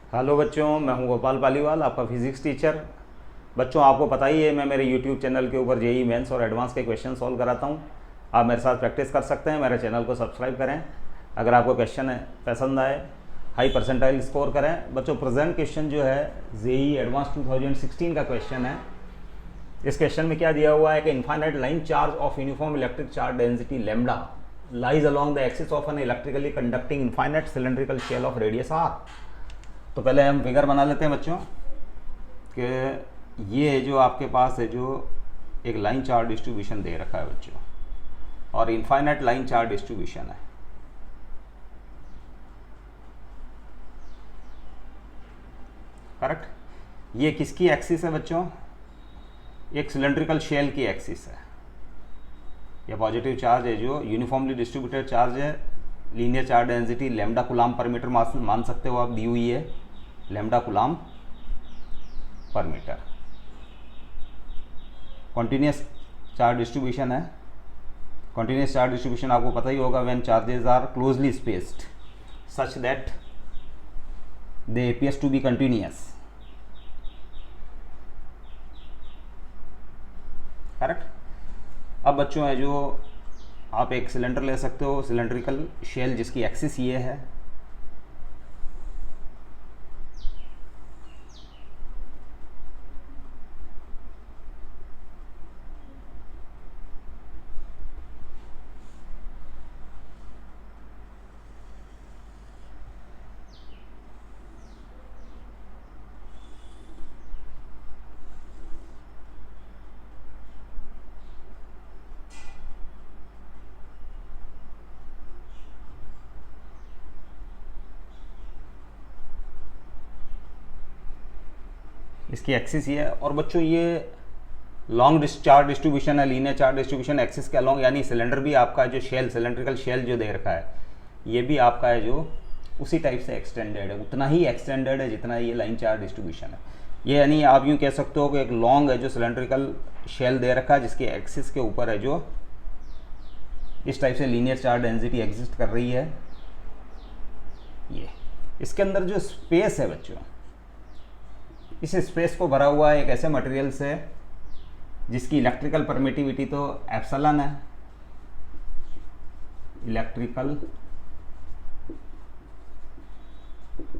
Hello बच्चों, मैं हूं गोपाल पालीवाल, आपका फिज़िक्स टीचर। बच्चों, आपको पता ही है मैं मेरे यूट्यूब चैनल के ऊपर जेईई मेंस और एडवांस के क्वेश्चन सॉल्व कराता हूं। आप मेरे साथ प्रैक्टिस कर सकते हैं। मेरे चैनल को सब्सक्राइब करें। अगर आपको क्वेश्चन पसंद आए, हाई परसेंटाइल स्कोर करें। बच्चों, प्रेजेंट क्वेश्चन जो है जेईई एडवांस 2016 का क्वेश्चन है। इस क्वेश्चन में क्या दिया हुआ है कि infinite line charge of uniform electric charge density lambda lies along the axis of an electrically conducting infinite cylindrical shell of radius R. तो पहले हम फिगर बना लेते हैं बच्चों कि ये जो आपके पास है, जो एक लाइन चार्ज डिस्ट्रीब्यूशन दे रखा है बच्चों, और इनफाइनाइट लाइन चार्ज डिस्ट्रीब्यूशन है। करेक्ट। ये किसकी एक्सिस है बच्चों? एक सिलेंड्रिकल शेल की एक्सिस है। ये पॉजिटिव चार्ज है जो यूनिफॉर्मली डिस्ट्रीब्यूटेड चार्ज है। Linear charge density lambda coulomb पर मीटर मान सकते हो आप, दी हुई है लैम्डा कूलाम पर मीटर। कॉन्टिन्यूस चार्ज डिस्ट्रीब्यूशन है। कॉन्टिन्यूस चार्ज डिस्ट्रीब्यूशन आपको पता ही होगा, when charges are closely spaced such that they appears to be continuous. Correct. अब बच्चों है जो आप एक सिलेंडर ले सकते हो, सिलेंड्रिकल शेल जिसकी एक्सिस ये है। इसकी एक्सिस ये है। और बच्चों ये लॉन्ग चार्ज डिस्ट्रीब्यूशन है, लीनियर चार्ज डिस्ट्रीब्यूशन एक्सिस के अलॉन्ग, यानी सिलेंडर भी आपका जो शेल, सिलेंड्रिकल शेल जो दे रखा है, ये भी आपका है जो उसी टाइप से एक्सटेंडेड है, उतना ही एक्सटेंडेड है जितना ये लाइन चार्ज डिस्ट्रीब्यूशन है। ये यानी आप यूँ कह सकते हो कि एक लॉन्ग है जो सिलेंड्रिकल शेल दे रखा है, जिसके एक्सिस के ऊपर है जो इस टाइप से लीनियर चार्ज डेंसिटी एग्जिस्ट कर रही है। ये इसके अंदर जो स्पेस है बच्चों, इस स्पेस को भरा हुआ है एक ऐसे मटेरियल से जिसकी इलेक्ट्रिकल परमिटिविटी तो एप्सिलॉन है। इलेक्ट्रिकल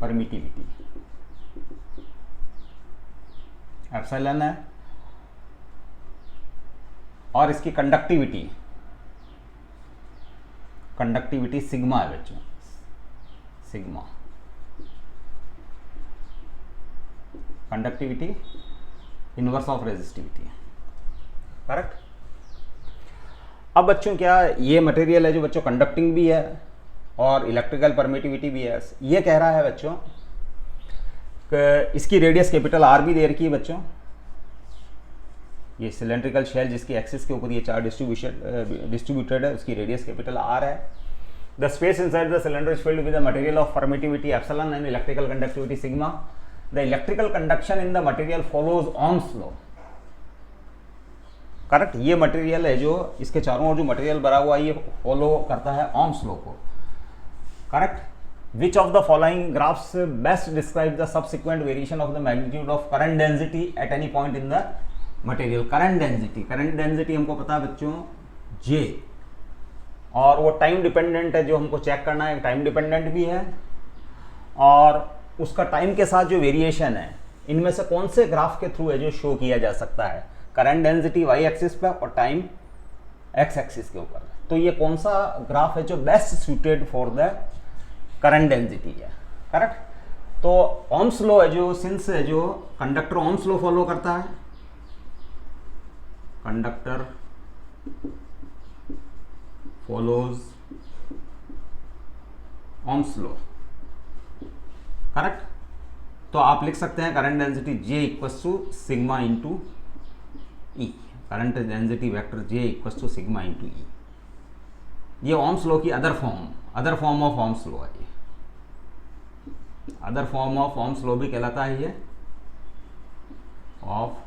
परमिटिविटी एप्सिलॉन है, और इसकी कंडक्टिविटी सिग्मा है बच्चों, sigma. Conductivity inverse of resistivity. Correct. अब बच्चों क्या ये मटेरियल है जो बच्चों कंडक्टिंग भी है और इलेक्ट्रिकल परमिटिविटी भी है। ये कह रहा है बच्चों कि इसकी रेडियस कैपिटल आर भी दे रखी है बच्चों। ये सिलेंड्रिकल शेल जिसकी एक्सिस के ऊपर ये चार्ज डिस्ट्रीब्यूटेड है, उसकी रेडियस कैपिटल आर है। The space inside the cylinder is filled with the material of permittivity epsilon and electrical conductivity sigma. The electrical conduction in the material follows Ohm's law. Correct. ये material है जो इसके चारों ओर जो material भरा हुआ है ये फॉलो करता है Ohm's law को। Correct. Which of the following graphs best describe the subsequent variation of the magnitude of current density at any point in the material? current density हमको पता है बच्चों J, और वो टाइम डिपेंडेंट है जो हमको चेक करना है, टाइम डिपेंडेंट भी है, और उसका टाइम के साथ जो वेरिएशन है, इनमें से कौन से ग्राफ के थ्रू है जो शो किया जा सकता है? करंट डेंसिटी वाई एक्सिस पे और टाइम एक्स एक्सिस के ऊपर। तो ये कौन सा ग्राफ है जो best suited for the current density है? करेक्ट। तो ओम्स लॉ है जो, सिंस है जो कंडक्टर ओम्स लॉ फॉलो करता है, conductor follows Ohm's law. Correct. तो आप लिख सकते हैं current density J equals to sigma into E. Current density vector J equals to sigma into E. ये ओम्स लॉ की other form of Ohm's law है। ये other form of Ohm's law भी कहलाता है ये, of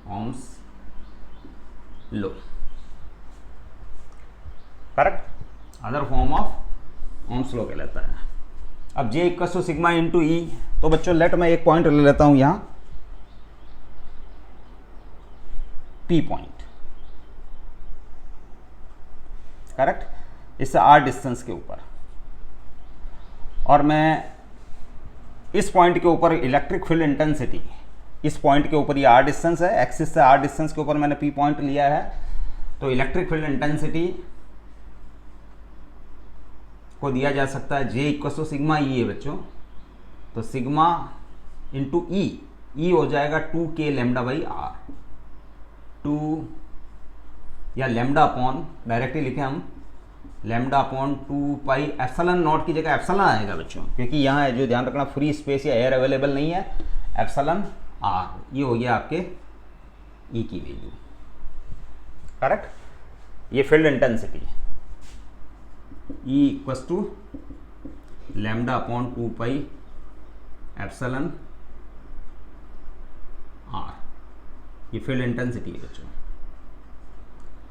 Ohm's law. Correct. Other form of Ohm's law कहलाता है। अब J equal to sigma into E, तो बच्चों लेट मैं एक पॉइंट ले लेता हूं यहां P पॉइंट, करेक्ट, इससे R डिस्टेंस के ऊपर, और मैं इस पॉइंट के ऊपर इलेक्ट्रिक फील्ड इंटेंसिटी, इस पॉइंट के ऊपर ये R डिस्टेंस है, एक्सिस से R डिस्टेंस के ऊपर मैंने P पॉइंट लिया है, तो इलेक्ट्रिक फील्ड इंटेंसिटी को दिया जा सकता है J equal to sigma E है बच्चों, तो सिग्मा इंटू ई, ई हो जाएगा 2k लैम्डा बाई R, 2 या लैम्डा अपॉन, डायरेक्टली लिखे हम lambda upon 2 pi epsilon not की जगह एप्सिलॉन आएगा बच्चों, क्योंकि यहाँ है जो ध्यान रखना फ्री स्पेस या एयर अवेलेबल नहीं है, एप्सिलॉन R, ये हो गया आपके E की वैल्यू, करेक्ट, ये field intensity E equal to lambda upon 2 pi epsilon R, ये फील्ड इंटेंसिटी है बच्चों।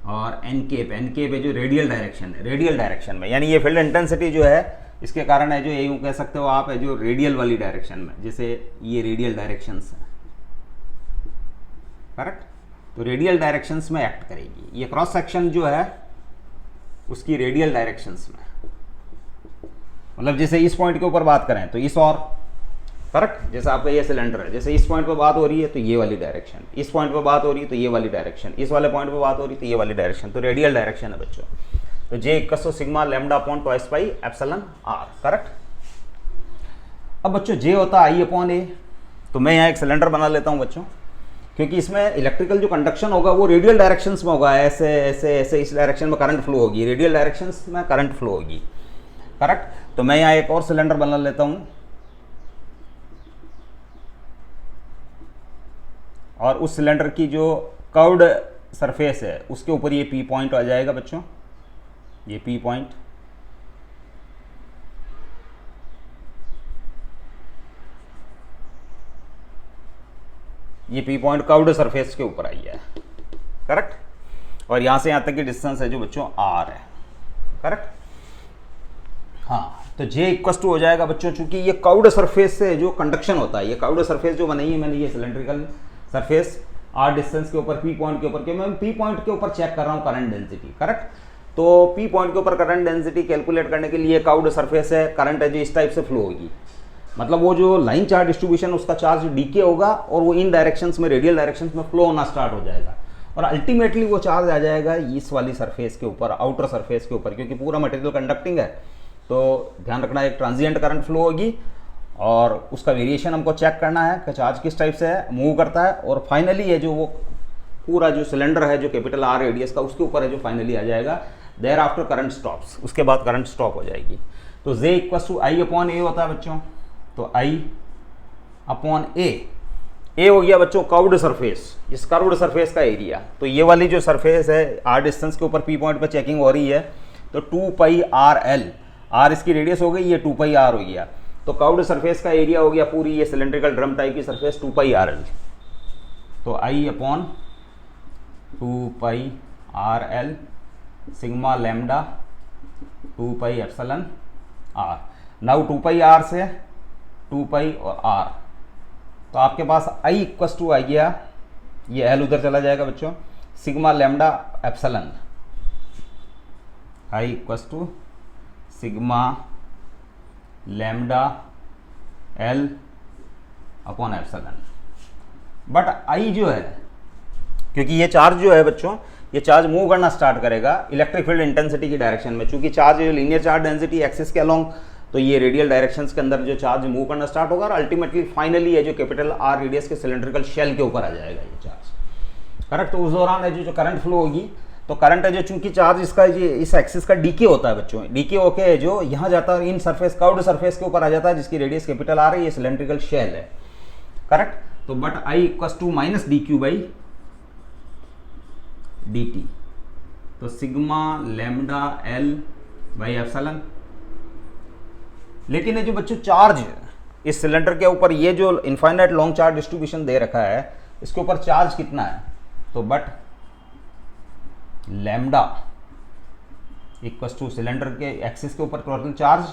और एन केप है जो रेडियल डायरेक्शन है, रेडियल डायरेक्शन में, यानी ये फील्ड इंटेंसिटी जो है इसके कारण है जो ये यूँ कह सकते हो आप है जो रेडियल वाली डायरेक्शन में, जैसे ये रेडियल डायरेक्शंस है, करेक्ट, तो रेडियल डायरेक्शंस में एक्ट करेगी, ये क्रॉस सेक्शन जो है उसकी रेडियल डायरेक्शंस में, मतलब जैसे इस पॉइंट के ऊपर बात करें तो इस, और करेक्ट, जैसे आपका ये सिलेंडर है, जैसे इस पॉइंट पे बात हो रही है तो ये वाली डायरेक्शन, इस पॉइंट पे बात हो रही है तो ये वाली डायरेक्शन, इस वाले पॉइंट पे बात हो रही है तो ये वाली डायरेक्शन, तो रेडियल डायरेक्शन है बच्चों। तो J equal to sigma lambda upon twice pi epsilon R, correct. अब बच्चों J होता है I अपॉन A, तो मैं यहाँ एक सिलेंडर बना लेता हूँ बच्चों, क्योंकि इसमें इलेक्ट्रिकल जो कंडक्शन होगा वो रेडियल डायरेक्शंस में होगा, ऐसे ऐसे ऐसे इस डायरेक्शन में करंट फ्लो होगी, रेडियल डायरेक्शंस में करंट फ्लो होगी, करेक्ट। तो मैं यहाँ एक और सिलेंडर बना लेता हूँ, और उस सिलेंडर की जो कर्व्ड सरफेस है उसके ऊपर ये P पॉइंट आ जाएगा बच्चों, ये P पॉइंट, ये P पॉइंट कर्व्ड सरफेस के ऊपर आई है, करेक्ट, और यहां से यहां तक की डिस्टेंस है जो बच्चों R है, करेक्ट। हाँ, तो J इक्वल टू हो जाएगा बच्चों, चूंकि ये कर्व्ड सरफेस से जो कंडक्शन होता है, ये कर्व्ड सरफेस जो बनाई है मैंने, ये सिलेंड्रिकल सरफेस R डिस्टेंस के ऊपर P पॉइंट के ऊपर, क्योंकि मैं P पॉइंट के ऊपर चेक कर रहा हूँ करंट डेंसिटी, करेक्ट। तो P पॉइंट के ऊपर करंट डेंसिटी कैलकुलेट करने के लिए कर्व्ड सरफेस है, करंट है जो इस टाइप से फ्लो होगी, मतलब वो जो लाइन चार्ज डिस्ट्रीब्यूशन उसका चार्ज डीके होगा और वो इन डायरेक्शंस में, रेडियल डायरेक्शंस में फ्लो होना स्टार्ट हो जाएगा, और अल्टीमेटली वो चार्ज आ जाएगा इस वाली सरफेस के ऊपर, आउटर सरफेस के ऊपर, क्योंकि पूरा मटेरियल कंडक्टिंग है, तो ध्यान रखना एक ट्रांजिएंट करंट फ्लो होगी, और उसका वेरिएशन हमको चेक करना है कि चार्ज किस टाइप से है, मूव करता है, और फाइनली ये जो वो पूरा जो सिलेंडर है जो कैपिटल R रेडियस का उसके ऊपर है जो फाइनली आ जाएगा, देयर आफ्टर करंट स्टॉप्स, उसके बाद करंट स्टॉप हो जाएगी। तो J equal to I upon A होता है बच्चों, तो I अपॉन A हो गया बच्चों कर्व्ड सरफेस, इस कर्व्ड सरफेस का एरिया, तो ये वाली जो सरफेस है R डिस्टेंस के ऊपर P पॉइंट पर चेकिंग हो रही है, तो 2 पाई RL, R इसकी रेडियस हो गई, ये 2 पाई R हो गया, तो कर्व्ड सरफेस का एरिया हो गया पूरी ये सिलेंड्रिकल ड्रम टाइप की सरफेस 2 पाई RL, तो I upon 2 pi RL sigma lambda 2 pi epsilon R। Now 2 pi R से 2 पाई और R, तो आपके पास I इक्वल टू आ गया, ये L उधर चला जाएगा बच्चों, sigma lambda epsilon, I equal to sigma lambda L upon epsilon. But I जो है, क्योंकि ये चार्ज जो है बच्चों, ये चार्ज मूव करना स्टार्ट करेगा इलेक्ट्रिक फील्ड इंटेंसिटी की डायरेक्शन में, चूंकि charge linear charge density axis के अलोंग, तो ये रेडियल डायरेक्शंस के अंदर जो चार्ज मूव करना स्टार्ट होगा, और अल्टीमेटली फाइनली ये जो कैपिटल R रेडियस के सिलेंड्रिकल शेल के ऊपर आ जाएगा ये चार्ज, करेक्ट। तो उस दौरान है जो करंट फ्लो होगी, तो करंट है जो चूंकि चार्ज इसका ये इस एक्सिस का डीके होता है बच्चों, डीके होके जो यहाँ जाता है इन सरफेस कर्व्ड सरफेस के ऊपर आ जाता है जिसकी रेडियस कैपिटल R है, ये सिलेंड्रिकल शेल है, करेक्ट। तो but I equal to minus DQ by DT, तो sigma lambda L by epsilon. लेकिन ये जो बच्चों चार्ज इस सिलेंडर के ऊपर, ये जो इनफाइनाइट लॉन्ग चार्ज डिस्ट्रीब्यूशन दे रखा है, इसके ऊपर चार्ज कितना है, तो but lambda equal two cylinder के एक्सिस के ऊपर टोटल चार्ज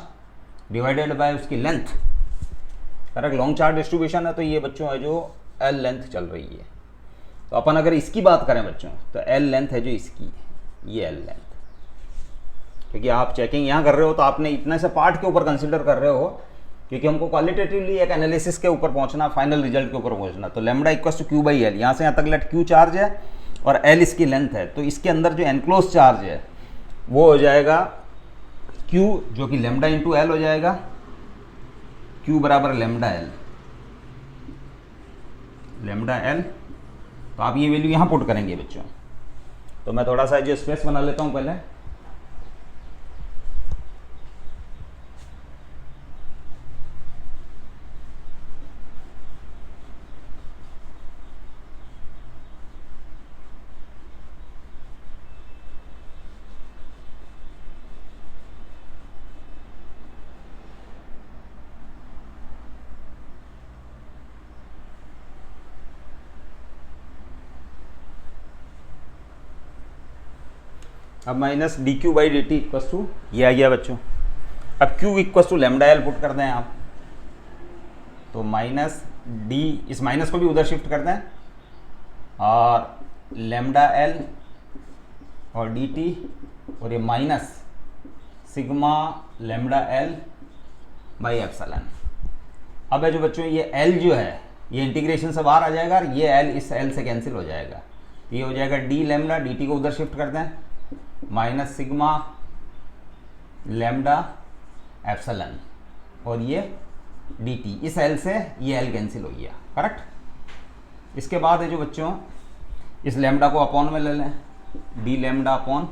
डिवाइडेड बाय उसकी length. Correct, long chart distribution है तो ये बच्चों है जो एल लेंथ चल रही है। तो अपन अगर इसकी बात करें बच्चों तो एल लेंथ है जो इसकी, ये एल लेंथ, क्योंकि आप चेकिंग यहाँ कर रहे हो तो आपने इतने से पार्ट के ऊपर कंसिडर कर रहे हो, क्योंकि हमको क्वालिटेटिवली एक एनालिसिस के ऊपर पहुंचना, फाइनल रिजल्ट के ऊपर पहुंचना। तो lambda equal to Q by L, यहाँ से यहाँ तक लेट क्यू चार्ज है और एल इसकी लेंथ है, तो इसके अंदर जो एनक्लोज चार्ज है वो हो जाएगा क्यू, जो कि लैम्डा इंटू एल हो जाएगा, क्यू बराबर लैम्डा एल, लैम्डा एल। तो आप ये वैल्यू यहाँ पुट करेंगे बच्चों। तो मैं थोड़ा सा जो स्पेस बना लेता हूँ पहले। अब minus D Q by D T equals to ये आ गया बच्चों। अब Q equals to lambda L put कर दें आप, तो माइनस डी, इस माइनस को भी उधर शिफ्ट कर दें, और लैम्डा एल और डी टी, और ये minus sigma lambda L by epsilon. अब है जो बच्चों ये एल जो है ये इंटीग्रेशन से बाहर आ जाएगा और ये एल इस एल से कैंसिल हो जाएगा। ये हो जाएगा डी लैम्डा, डी टी को उधर शिफ्ट कर दें, माइनस सिग्मा लैम्डा एप्सिलॉन, और ये डी टी, इस एल से ये एल कैंसिल हो गया। करेक्ट। इसके बाद है जो बच्चों इस लैम्डा को अपॉन में ले लें, D lambda upon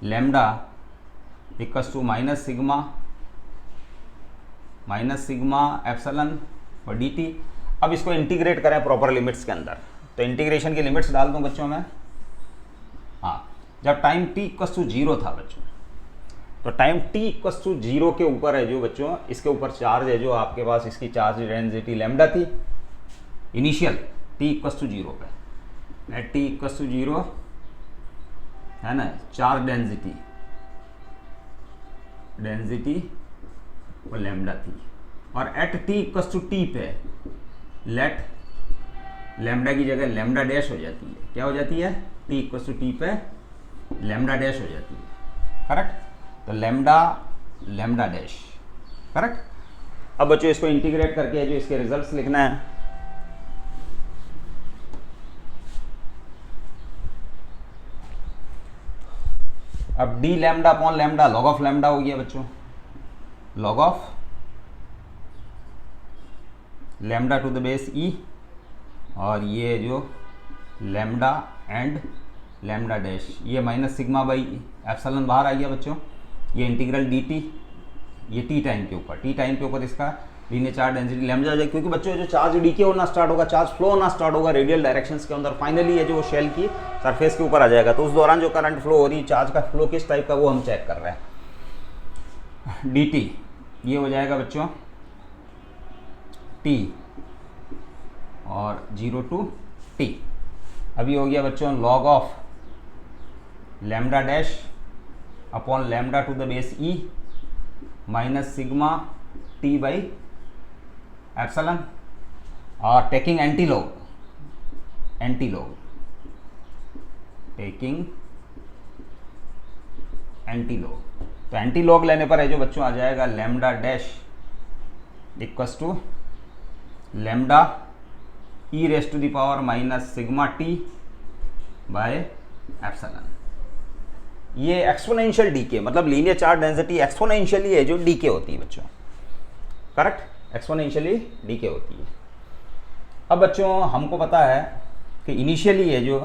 lambda equals to minus sigma epsilon और डी टी। अब इसको इंटीग्रेट करें प्रॉपर लिमिट्स के अंदर, तो इंटीग्रेशन की लिमिट्स डाल दूं बच्चों में। हाँ, जब टाइम t इक्वल्स टू 0 था बच्चों, तो टाइम t इक्वल्स टू 0 के ऊपर है जो बच्चों इसके ऊपर चार्ज है जो आपके पास इसकी चार्ज डेंसिटी लैम्डा थी इनिशियल t इक्वल्स टू 0 पे, एट t इक्वल्स टू 0 है ना, चार्ज डेंसिटी वो लैम्डा थी, और at t equals to t पे लेट लैम्डा की जगह लैम्डा डैश हो जाती है। क्या हो जाती है? t इक्वल्स टू t पे लैम्डा डैश हो जाती है। करेक्ट। तो लैम्डा डैश। करेक्ट। अब बच्चों इसको इंटीग्रेट करके जो इसके रिजल्ट्स लिखना है, अब D lambda upon lambda log of lambda हो गया बच्चों, log of lambda to the base E, और ये जो लैम्डा एंड लैम्डा डैश, ये माइनस सिग्मा बाई एप्सिलॉन बाहर आ गया बच्चों। ये इंटीग्रल डी टी, ये टी टाइम के ऊपर इसका लीनियर चार्ज डेंसिटी लैम्डा आ जाएगा, क्योंकि बच्चों जो चार्ज डीके होना स्टार्ट होगा, चार्ज फ्लो होना स्टार्ट होगा रेडियल डायरेक्शंस के अंदर, फाइनली ये जो शेल की सरफेस के ऊपर आ जाएगा। तो उस दौरान जो करंट फ्लो हो रही है, चार्ज का फ्लो किस टाइप का वो हम चेक कर रहे हैं। डी टी ये हो जाएगा बच्चों टी और 0 टू टी। अभी हो गया बच्चों log of lambda dash upon lambda to the base e minus sigma T by epsilon, और taking anti log taking anti log. तो एंटी लॉग लेने पर है जो बच्चों आ जाएगा lambda dash equals to lambda E raise to the power minus sigma t by epsilon. ये एक्सपोनेंशियल डीके, मतलब लीनियर चार्ज डेंसिटी एक्सपोनेंशियली है जो डीके होती है बच्चों। करेक्ट, एक्सपोनेंशियली डीके होती है। अब बच्चों हमको पता है कि इनिशियली है जो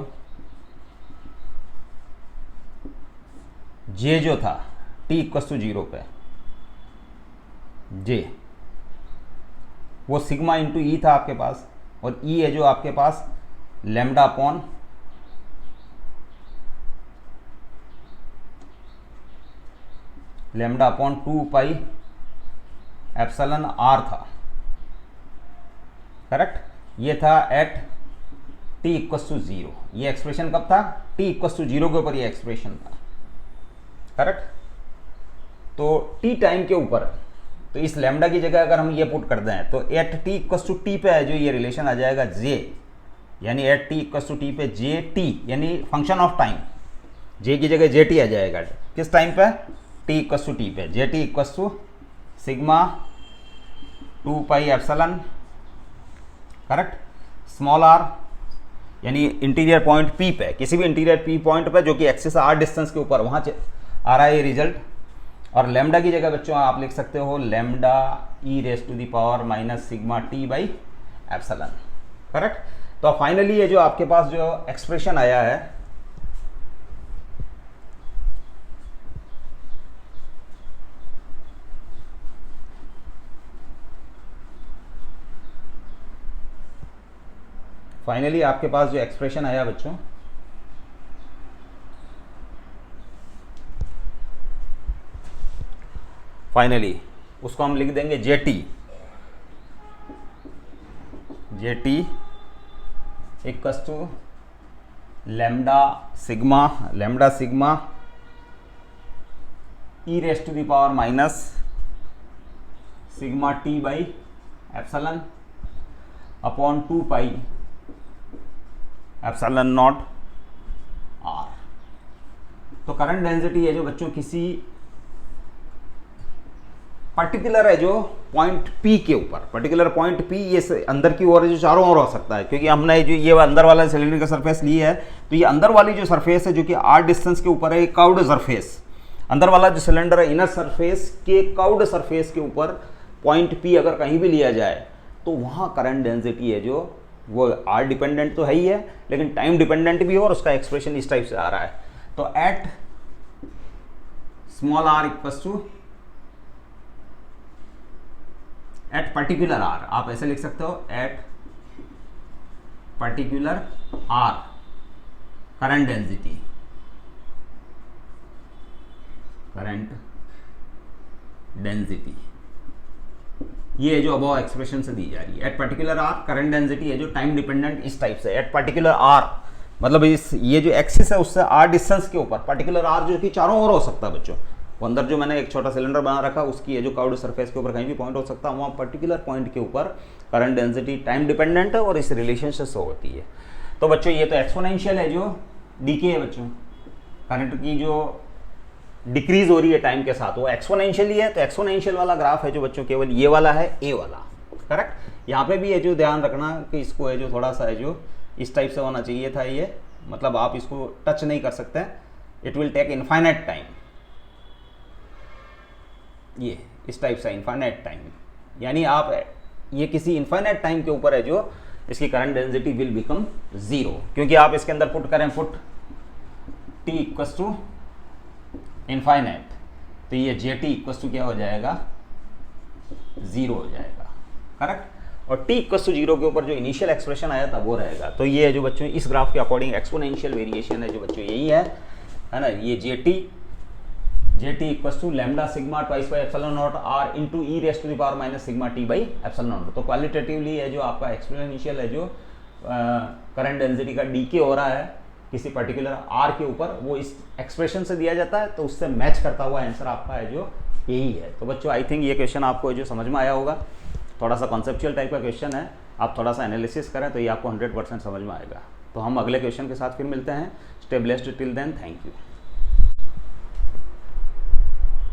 जे जो था t इक्वल्स टू 0 पे, जे वो सिग्मा इंटू ई था आपके पास, और ई है जो आपके पास lambda upon lambda upon 2 pi epsilon r था। करेक्ट। ये था एट t इक्वल्स टू 0। ये एक्सप्रेशन कब था? t इक्वल्स टू 0 के ऊपर ये एक्सप्रेशन था। करेक्ट। तो t टाइम के ऊपर तो इस लैम्डा की जगह अगर हम ये पुट कर दें तो at T equals to T पे है जो ये रिलेशन आ जाएगा जे, यानी at T equals to T पे जे टी, यानी फंक्शन ऑफ टाइम, जे की जगह जे टी आ जाएगा। किस टाइम पे? टी इक्वस टू टी पे। जे t equals to sigma 2 pi epsilon, correct, small r, यानी इंटीरियर पॉइंट पी पे, किसी भी इंटीरियर पी पॉइंट पे जो कि एक्सिस आर डिस्टेंस के ऊपर वहाँ आ रहा है ये रिजल्ट। और लैम्डा की जगह बच्चों आप लिख सकते हो lambda E raise to the power minus sigma T by epsilon, correct. तो फाइनली ये जो आपके पास जो एक्सप्रेशन आया है, फाइनली आपके पास जो एक्सप्रेशन आया बच्चों, फाइनली उसको हम लिख देंगे j t equals to lambda sigma e raise to the power minus sigma T by epsilon upon 2 pi epsilon naught r. तो करंट डेंसिटी है जो बच्चों किसी पर्टिकुलर है जो पॉइंट पी के ऊपर, पर्टिकुलर पॉइंट पी ये अंदर की ओर जो चारों ओर हो सकता है, क्योंकि हमने जो ये अंदर वाला सिलेंडर का सरफेस ली है, तो ये अंदर वाली जो सरफेस है जो कि आर डिस्टेंस के ऊपर है, कर्व्ड सरफेस, अंदर वाला जो सिलेंडर है इनर सरफेस के कर्व्ड सरफेस के ऊपर पॉइंट पी अगर कहीं भी लिया जाए तो वहाँ करंट डेंसिटी है जो वो आर डिपेंडेंट तो है ही है, लेकिन टाइम डिपेंडेंट भी हो, और उसका एक्सप्रेशन इस टाइप से आ रहा है। तो at small R equals to at particular R, आप ऐसे लिख सकते हो at particular R current density ये जो अबव एक्सप्रेशन से दी जा रही है, at particular R current density है जो टाइम डिपेंडेंट इस टाइप से, एट पर्टिकुलर आर मतलब इस ये जो एक्सिस है उससे आर डिस्टेंस के ऊपर, पर्टिकुलर आर जो कि चारों ओर हो सकता है बच्चों, वो अंदर जो मैंने एक छोटा सिलेंडर बना रखा उसकी ये जो कर्व्ड सरफेस के ऊपर कहीं भी पॉइंट हो सकता है, वहाँ पर्टिकुलर पॉइंट के ऊपर करंट डेंसिटी टाइम डिपेंडेंट है और इस रिलेशनशिप से होती है। तो बच्चों ये तो एक्सपोनेंशियल है जो डीके है बच्चों, करंट की जो डिक्रीज हो रही है टाइम के साथ वो एक्सपोनेंशियल ही है। तो एक्सपोनेंशियल वाला ग्राफ है जो बच्चों केवल ये वाला है, ए वाला, करेक्ट। यहाँ पे भी है जो ध्यान रखना कि इसको है जो थोड़ा सा है जो इस टाइप से होना चाहिए था, ये मतलब आप इसको टच नहीं कर सकते, it will take infinite time, ये इस टाइप से इनफाइनाइट टाइम, यानी आप ये किसी इनफाइनाइट टाइम के ऊपर है जो इसकी करंट डेंसिटी विल बिकम 0, क्योंकि आप इसके अंदर पुट करें put T equals to infinite, तो ये जे टी इक्वस टू क्या हो जाएगा 0 हो जाएगा, करेक्ट। और टी इक्वस टू 0 के ऊपर जो इनिशियल एक्सप्रेशन आया था वो रहेगा। तो ये है जो बच्चों इस ग्राफ के अकॉर्डिंग एक्सपोनेंशियल वेरिएशन है जो बच्चों यही है ना, ये j t equals to lambda sigma twice by epsilon naught r into e raise to the power minus sigma T by epsilon naught. तो क्वालिटेटिवली है जो आपका एक्सपोनेंशियल है जो करंट डेंसिटी का डीके हो रहा है किसी पर्टिकुलर आर के ऊपर, वो इस एक्सप्रेशन से दिया जाता है, तो उससे मैच करता हुआ आंसर आपका है जो यही है। तो बच्चों आई थिंक ये क्वेश्चन आपको जो समझ में आया होगा, थोड़ा सा कॉन्सेप्चुअल टाइप का क्वेश्चन है, आप थोड़ा सा एनालिसिस करें तो ये आपको 100% समझ में आएगा। तो हम अगले क्वेश्चन के साथ फिर मिलते हैं। Stay blessed till then, thank you.